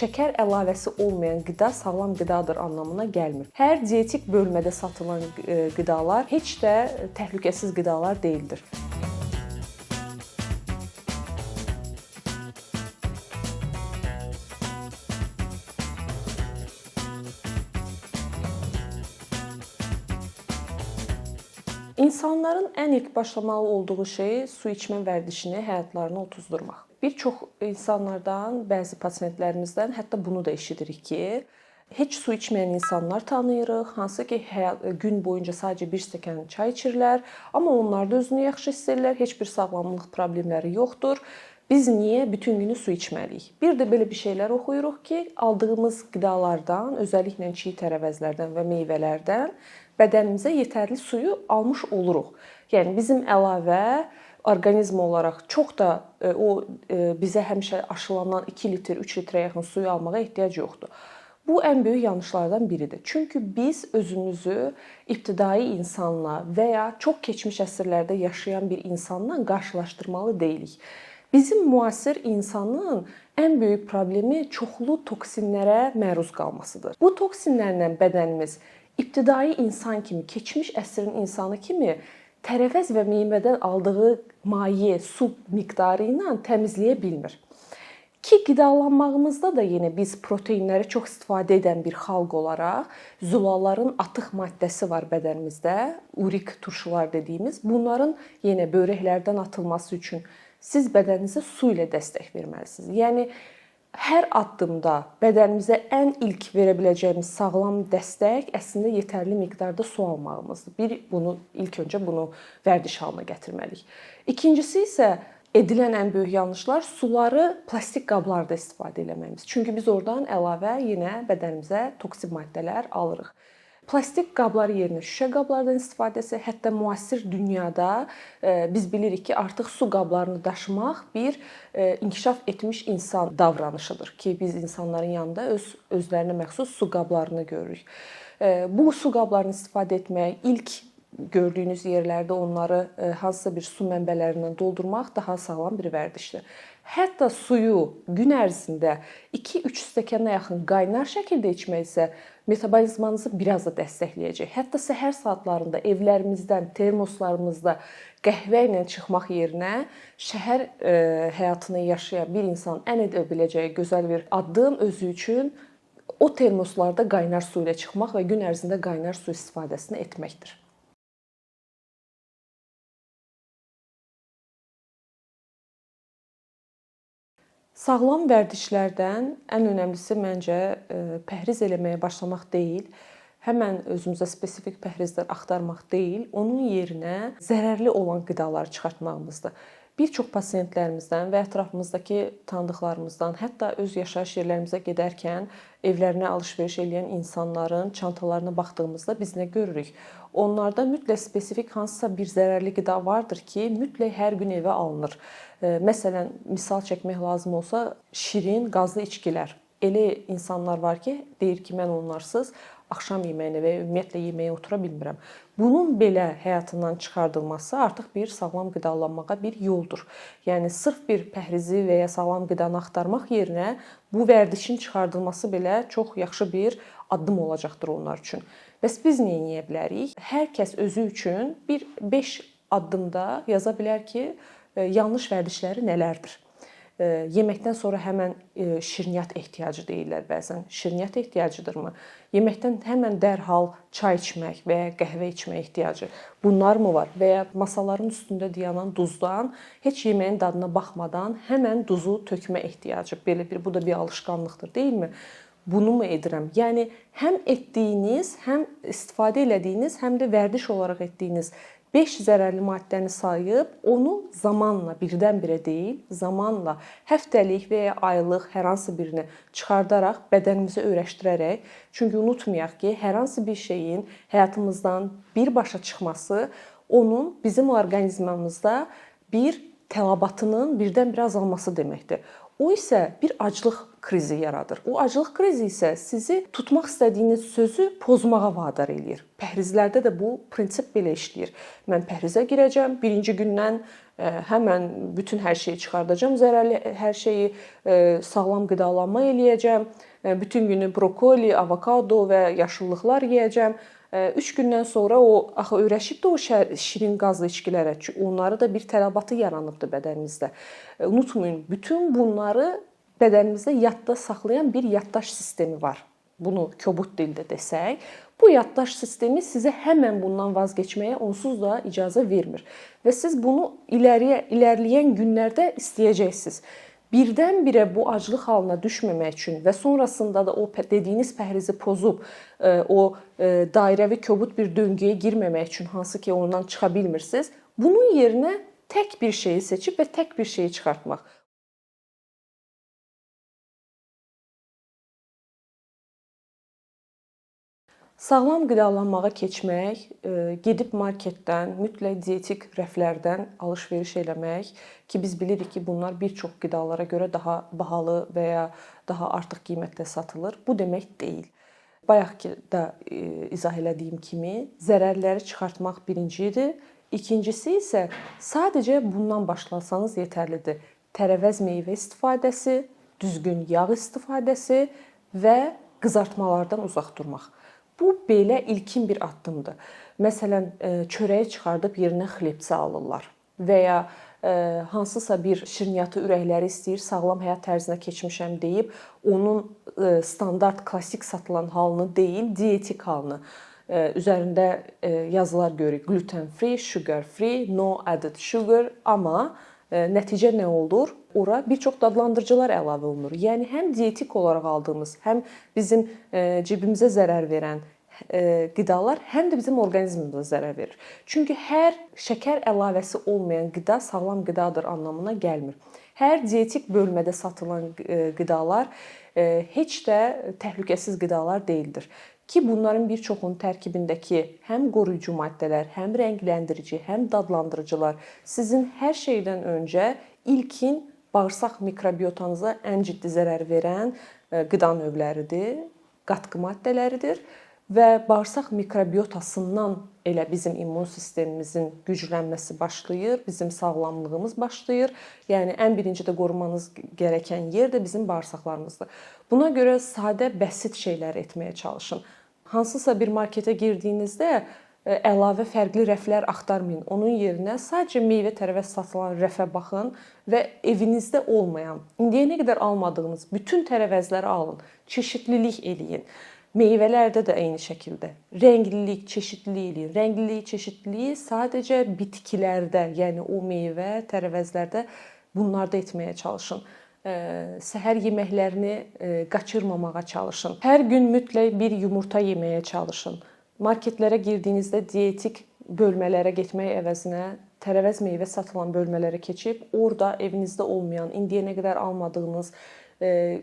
şəkər əlavəsi olmayan qida sağlam qidadır anlamına gəlmir. Hər dietik bölmədə satılan qidalar heç də təhlükəsiz qidalar deyildir. İnsanların ən ilk başlamalı olduğu şey su içmə vərdişini həyatlarına otuzdurmaq. Bir çox insanlardan, bəzi pasientlərimizdən hətta bunu da eşidirik ki, heç su içməyən insanlar tanıyırıq, hansı ki gün boyunca sadəcə 1 stəkan çay içirlər, amma onlar da özünü yaxşı hiss edirlər, heç bir sağlamlıq problemləri yoxdur. Biz niyə bütün günü su içməliyik? Bir də belə bir şeylər oxuyuruq ki, aldığımız qidalardan, özəlliklə çiğ tərəvəzlərdən və meyvələrdən bədənimizə yetərli suyu almış oluruq. Yəni bizim əlavə orqanizm olaraq çox da bizə həmişə aşılanan 2 litr, 3 litrə yaxın suyu almağa ehtiyac yoxdur. Bu ən böyük yanlışlardan biridir. Çünki biz özümüzü ibtidai insanla və ya çox keçmiş əsrlərdə yaşayan bir insanla qarşılaşdırmalı deyilik. Bizim müasir insanın ən böyük problemi çoxlu toksinlərə məruz qalmasıdır. Bu toksinlərlə bədənimiz ibtidai insan kimi, keçmiş əsrin insanı kimi tərəvəz və meyvədən aldığı maye, su miqdarı ilə təmizləyə bilmir. Ki qidalanmağımızda da yenə biz proteinləri çox istifadə edən bir xalq olaraq zülalların atıq maddəsi var bədənimizdə, urik turşular dediyimiz. Bunların yenə börəklərdən atılması üçün siz bədəninizə su ilə dəstək verməlisiniz. Yəni hər addımda bədənimizə ən ilk verə biləcəyimiz sağlam dəstək əslində yetərli miqdarda su almağımızdır. İlk öncə bunu vərdiş halına gətirməliyik. İkincisi isə edilən ən böyük yanlışlar suları plastik qablarda istifadə etməyimiz. Çünki biz oradan əlavə yenə bədənimizə toksik maddələr alırıq. Plastik qabları yerinə şüşə qablardan istifadəsi, hətta müasir dünyada biz bilirik ki, artıq su qablarını daşımaq bir inkişaf etmiş insan davranışıdır ki, biz insanların yanında özlərinə məxsus su qablarını görürük. Bu su qablarını istifadə etmək, ilk gördüyünüz yerlərdə onları hansısa bir su mənbələrindən doldurmaq daha sağlam bir vərdişdir. Hətta suyu gün ərzində 2-3 stəkana yaxın qaynar şəkildə içmək isə metabolizmanızı biraz da dəstəkləyəcək. Hətta səhər saatlarında evlərimizdən, termoslarımızda qəhvə ilə çıxmaq yerinə şəhər həyatını yaşayan bir insan ən edə biləcəyi gözəl bir addım özü üçün o termoslarda qaynar su ilə çıxmaq və gün ərzində qaynar su istifadəsini etməkdir. Sağlam vərdişlərdən ən önəmlisi məncə pəhriz eləməyə başlamaq deyil, həmən özümüzə spesifik pəhrizlər axtarmaq deyil, onun yerinə zərərli olan qidaları çıxartmağımızdır. Bir çox pasientlərimizdən və ətrafımızdakı tanıdıqlarımızdan, hətta öz yaşayış yerlərimizə gedərkən evlərinə alış-veriş edən insanların çantalarına baxdığımızda biz nə görürük? Onlarda mütləq spesifik hansısa bir zərərli qida vardır ki, mütləq hər gün evə alınır. Məsələn, misal çəkmək lazım olsa, şirin, qazlı içkilər. Elə insanlar var ki, deyir ki, mən onlarsız axşam yeməyinə və ümumiyyətlə yeməyə otura bilmirəm. Bunun belə həyatından çıxardılması artıq bir sağlam qidalanmağa bir yoldur. Yəni sırf bir pəhrizi və ya sağlam qidanı axtarmaq yerinə bu vərdişin çıxardılması belə çox yaxşı bir addım olacaqdır onlar üçün. Bəs biz nə edə bilərik? Hər kəs özü üçün bir 5 addımda yaza bilər ki, yanlış vərdişləri nələrdir? Yeməkdən sonra həmən şirniyyat ehtiyacı deyirlər bəzən. Şirniyyat ehtiyacıdırmı? Yeməkdən həmən dərhal çay içmək və ya qəhvə içmək ehtiyacı. Bunlar mı var? Və ya masaların üstündə dayanan duzdan heç yeməyin dadına baxmadan həmən duzu tökmə ehtiyacı. Bu da bir alışqanlıqdır, deyilmi? Bunu mu edirəm? Yəni həm etdiyiniz, həm istifadə elədiyiniz, həm də vərdiş olaraq etdiyiniz 5 zərərli maddəni sayıb, onu zamanla, birdən-birə deyil, zamanla həftəlik və ya aylıq hər hansı birini çıxardaraq, bədənimizə öyrəşdirərək, çünki unutmayaq ki, hər hansı bir şeyin həyatımızdan birbaşa çıxması, onun bizim orqanizmimizdə bir tələbatının birdən-birə azalması deməkdir. O isə bir aclıq krizi yaradır. O aclıq krizi isə sizi tutmaq istədiyiniz sözü pozmağa vadar eləyir. Pəhrizlərdə də bu prinsip belə işləyir. Mən pəhrizə girəcəm, birinci gündən həmən bütün hər şeyi çıxardacağam, zərərli hər şeyi, sağlam qidalanma eləyəcəm, bütün günü brokoli, avokado və yaşıllıqlar yeyəcəm. 3 gündən sonra o axı öyrəşib də o şirin qazlı içkilərə, onları da bir tələbatı yaranıbdı bədəninizdə. Unutmayın, bütün bunları bədənimizdə yadda saxlayan bir yaddaş sistemi var. Bunu kobud dildə desək, bu yaddaş sistemi sizə həmən bundan vazgeçməyə onsuz da icazə vermir və siz bunu ilərləyən günlərdə istəyəcəksiniz. Birdən-birə bu aclıq halına düşməmək üçün və sonrasında da o dediyiniz pəhrizi pozub o dairəvi kobud bir döngüyə girməmək üçün, hansı ki ondan çıxa bilmirsiniz, bunun yerinə tək bir şeyi seçib və tək bir şeyi çıxartmaq. Sağlam qidalanmağa keçmək, gedib marketdən, mütləq dietik rəflərdən alış-veriş eləmək ki, biz bilirik ki, bunlar bir çox qidalara görə daha bahalı və ya daha artıq qiymətdə satılır. Bu demək deyil. Bayaq ki də izah elədiyim kimi, zərərləri çıxartmaq birincidir. İkincisi isə sadəcə bundan başlasanız yetərlidir. Tərəvəz meyvə istifadəsi, düzgün yağ istifadəsi və qızartmalardan uzaq durmaq. Bu belə ilkin bir addımdır. Məsələn, çörəyi çıxardıb yerinə xlebçə alırlar və ya hansısa bir şirniyyatı ürəkləri istəyir, sağlam həyat tərzinə keçmişəm deyib, onun standart, klassik satılan halını deyil, dietik halını üzərində yazılar görürük. Gluten free, sugar free, no added sugar, amma nəticə nə olur? Ora bir çox dadlandırıcılar əlavə olunur. Yəni həm dietik olaraq aldığımız, həm bizim cibimizə zərər verən qidalar, həm də bizim orqanizmimizə zərər verir. Çünki hər şəkər əlavəsi olmayan qida sağlam qidadır anlamına gəlmir. Hər dietik bölmədə satılan qidalar heç də təhlükəsiz qidalar deyildir. Ki bunların bir çoxunun tərkibindəki həm qoruyucu maddələr, həm rəngləndirici, həm dadlandırıcılar sizin hər şeydən öncə ilkin bağırsaq mikrobiotanıza ən ciddi zərər verən qida növləridir, qatqı maddələridir və bağırsaq mikrobiotasından elə bizim immun sistemimizin güclənməsi başlayır, bizim sağlamlığımız başlayır. Yəni ən birinci də qorumanız gərəkən yer də bizim bağırsaqlarımızdır. Buna görə sadə, bəsit şeylər etməyə çalışın. Hansısa bir marketə girdiyinizdə əlavə fərqli rəflər axtarmayın. Onun yerinə sadəcə meyvə tərəvəz satılan rəfə baxın və evinizdə olmayan, indiyənə qədər almadığınız bütün tərəvəzləri alın, çeşidlilik eləyin. Meyvələrdə də eyni şəkildə rənglilik, çeşidlilik eləyin. Rənglilik, çeşidliliyi sadəcə bitkilərdə, yəni o meyvə, tərəvəzlərdə bunlarda etməyə çalışın. Səhər yeməklərini qaçırmamağa çalışın. Hər gün mütləq bir yumurta yeməyə çalışın. Marketlərə girdiyinizdə dietik bölmələrə getmək əvəzinə tərəvəz meyvə satılan bölmələrə keçib, orada evinizdə olmayan, indiyənə qədər almadığınız,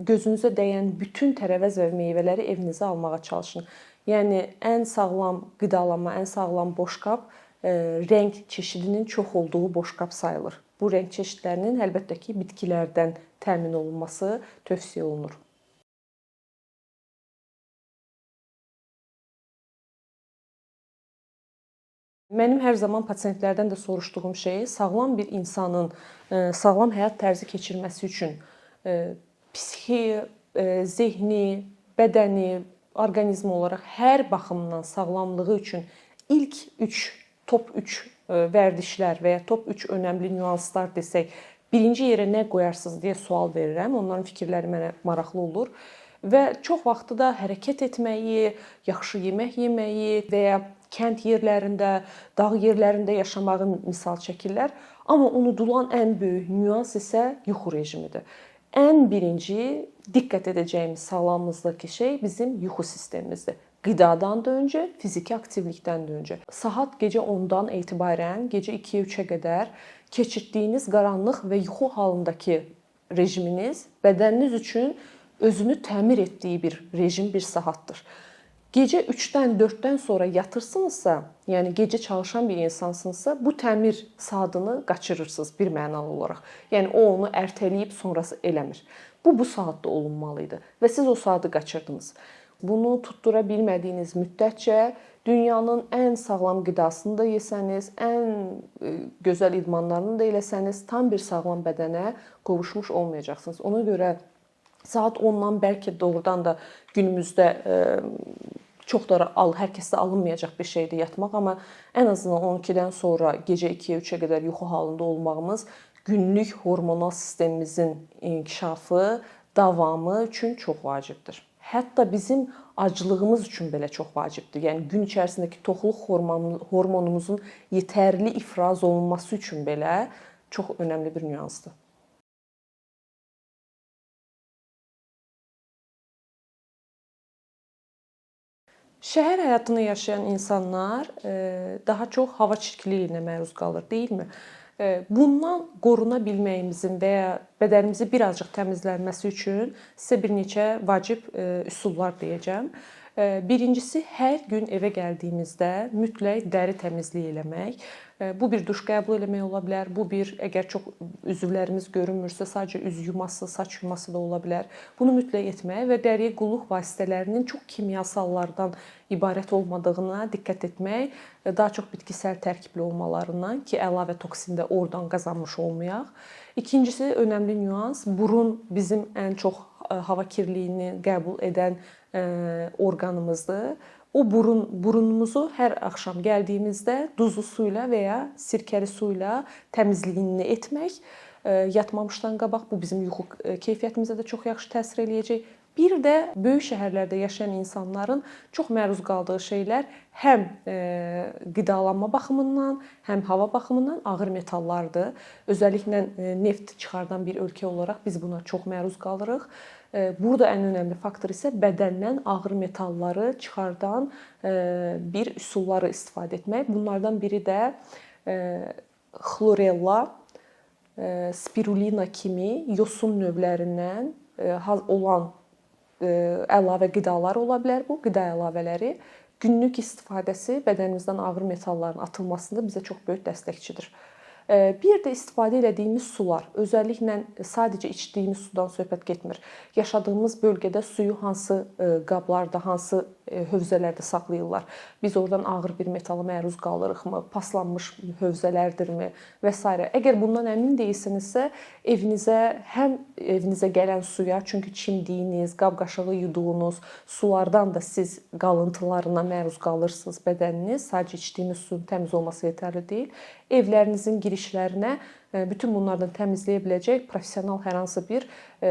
gözünüzə dəyən bütün tərəvəz və meyvələri evinizə almağa çalışın. Yəni ən sağlam qidalanma, ən sağlam boşqab rəng çeşidinin çox olduğu boşqab sayılır. Bu rəng çeşidlərinin əlbəttə ki, bitkilərdən təmin olunması tövsiyə olunur. Mənim hər zaman pasientlərdən də soruşduğum şey sağlam bir insanın sağlam həyat tərzi keçirməsi üçün psixi, zehni, bədəni, orqanizm olaraq hər baxımdan sağlamlığı üçün ilk 3, top 3 vərdişlər və ya top 3 önəmli nüanslar desək, birinci yerə nə qoyarsınız deyə sual verirəm. Onların fikirləri mənə maraqlı olur. Və çox vaxtı da hərəkət etməyi, yaxşı yemək yeməyi və ya kənd yerlərində, dağ yerlərində yaşamağı misal çəkirlər. Amma unudulan ən böyük nüans isə yuxu rejimidir. Ən birinci diqqət edəcəyimiz sağlamlığımızdakı şey bizim yuxu sistemimizdir. Qidadan da öncə, fiziki aktivlikdən də öncə. Saat gecə 10-dan etibarən gecə 2-yə 3-ə qədər keçirdiyiniz qaranlıq və yuxu halındakı rejiminiz bədəniniz üçün özünü təmir etdiyi bir rejim, bir saatdır. Gecə 3-dən 4-dən sonra yatırsınızsa, yəni gecə çalışan bir insansınızsa, bu təmir saatını qaçırırsınız bir mənalı olaraq. Yəni o onu ertələyib sonrası eləmir. Bu saatda olunmalı idi və siz o saatı qaçırdınız. Bunu tutdura bilmədiyiniz müddətcə dünyanın ən sağlam qidasını da yesəniz, ən gözəl idmanlarını da eləsəniz, tam bir sağlam bədənə qovuşmuş olmayacaqsınız. Ona görə saat 10-dan bəlkə doğrudan da günümüzdə çox da hər kəsdə alınmayacaq bir şeydir yatmaq, amma ən azından 12-dən sonra gecə 2-yə 3-ə qədər yuxu halında olmağımız günlük hormonal sistemimizin inkişafı, davamı üçün çox vacibdir. Hətta bizim aclığımız üçün belə çox vacibdir. Yəni gün içərisindəki toxluq hormonumuzun yetərli ifraz olunması üçün belə çox önəmli bir nüansdır. Şəhər həyatını yaşayan insanlar daha çox hava çirkliliyinə məruz qalır, deyilmi? Bundan qoruna bilməyimizin və ya bədənimizi birazcıq təmizlənməsi üçün sizə bir neçə vacib üsullar deyəcəm. Birincisi, hər gün evə gəldiyimizdə mütləq dəri təmizliyi eləmək. Bu bir duş qəbul eləmək ola bilər. Bu bir, əgər çox üzvlərimiz görünmürsə, sadəcə üz yuması, saç yuması da ola bilər. Bunu mütləq etmək və dəriyə qulluq vasitələrinin çox kimyasallardan ibarət olmadığına diqqət etmək, daha çox bitkisel tərkibli olmalarından ki, əlavə toksin də oradan qazanmış olmayaq. İkincisi, önəmli nüans, burun bizim ən çox hava kirliliyini qəbul edən orqanımızdır. O burunumuzu hər axşam gəldiyimizdə duzlu su ilə və ya sirkəli su ilə təmizliyini etmək, yatmamışdan qabaq bu bizim yuxu keyfiyyətimizə də çox yaxşı təsir eləyəcək. Bir də böyük şəhərlərdə yaşayan insanların çox məruz qaldığı şeylər həm qidalanma baxımından, həm hava baxımından ağır metallardır. Özəlliklə neft çıxardan bir ölkə olaraq biz buna çox məruz qalırıq. Burada ən önəmli faktor isə bədəndən ağır metalları çıxardan bir üsulları istifadə etmək. Bunlardan biri də xlorella, spirulina kimi yosun növlərindən olan əlavə qidalar ola bilər. Bu qida əlavələri günlük istifadəsi bədənimizdən ağır metalların atılmasında bizə çox böyük dəstəkçidir. Bir də istifadə etdiyimiz sular, özəlliklə sadəcə içdiyimiz sudan söhbət getmir. Yaşadığımız bölgədə suyu hansı qablarda, hansı hövzələrdə saxlayırlar? Biz oradan ağır bir metala məruz qalırıqmı? Paslanmış hövzələrdirmi və s. Əgər bundan əmin deyilsinizsə, həm evinizə gələn suya, çünki çimdiyiniz, qab-qaşığı yuduğunuz sulardan da siz qalıntılarına məruz qalırsınız bədəniniz. Sadəcə içdiyiniz suyun təmiz olması yetərli deyil. Evlərinizin girişlərinə bütün bunlardan təmizləyə biləcək professional hər hansı bir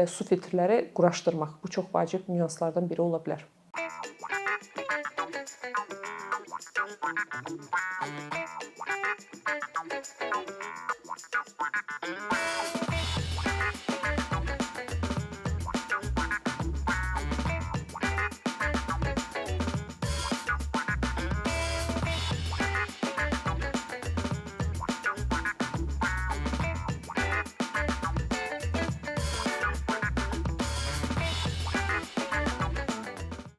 su filtrləri quraşdırmaq. Bu çox vacib nüanslardan biri ola bilər.